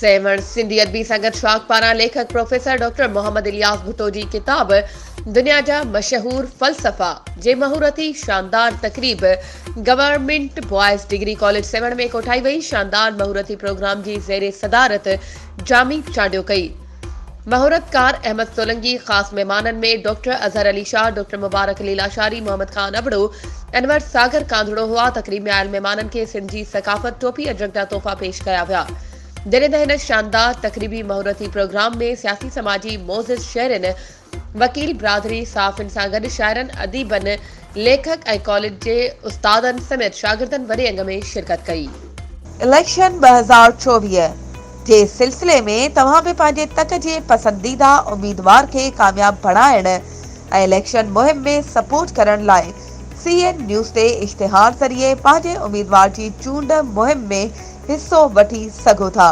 सेवण सिंधी अदबी संगत शाख पारा लेखक प्रोफेसर डॉक्टर मोहम्मद इलियास भुट्टो जी किताब दुनिया जा मशहूर फलसफा जे महूरती शानदार तकरीब गवर्नमेंट बॉयज डिग्री कॉलेज सेवण में कोठाई वई। शानदार महूरती प्रोग्राम जी ज़ेरे सदारत जामी चांडियो कई। महूरतकार अहमद सोलंगी, खास मेहमानन में डॉक्टर अजहर अली शाह, डॉक्टर मुबारक अली लाशारी, मोहम्मद खान अबड़ो, अनवर सागर कांधड़ो हुआ। तकरीब में आयल मेहमानन के सिंध जी सकाफत टोपी अजगदा तोहफा पेश कया विया। दिल हिन शानदार तकरीबी महूरती प्रोग्राम में सियासी समाजी मोज़िज़ शहरन, वकील बिरादरी, साफ़ सां गॾु शाइरन, अदीबन, लेखक ऐं कॉलेज जे उस्तादन समेत शागिर्दन वॾे अंग में शिरकत कई। इलेक्शन 2024 जे सिलसिले में तव्हां भी पंहिंजे तक जे पसंदीदा उम्मीदवार के कामयाब बणाइण ऐं इलेक्शन मुहिम में सपोर्ट करण लाइ CN न्यूज़ ते इश्तिहार ज़रिए पंहिंजे उम्मीदवार जी चूंड मुहिम में हिस्सो वठी सघो था।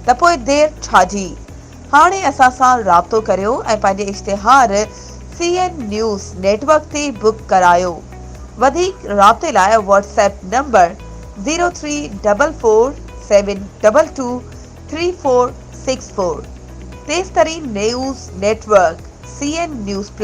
त पोइ देर छाजी, हाणे असां सां राब्तो करियो ऐं पंहिंजे इश्तिहार CN न्यूज़ नेटवर्क ते बुक करायो। वधीक राब्ते लाइ WhatsApp नंबर 03447223464। तेज़ तरीन news network CN news plus.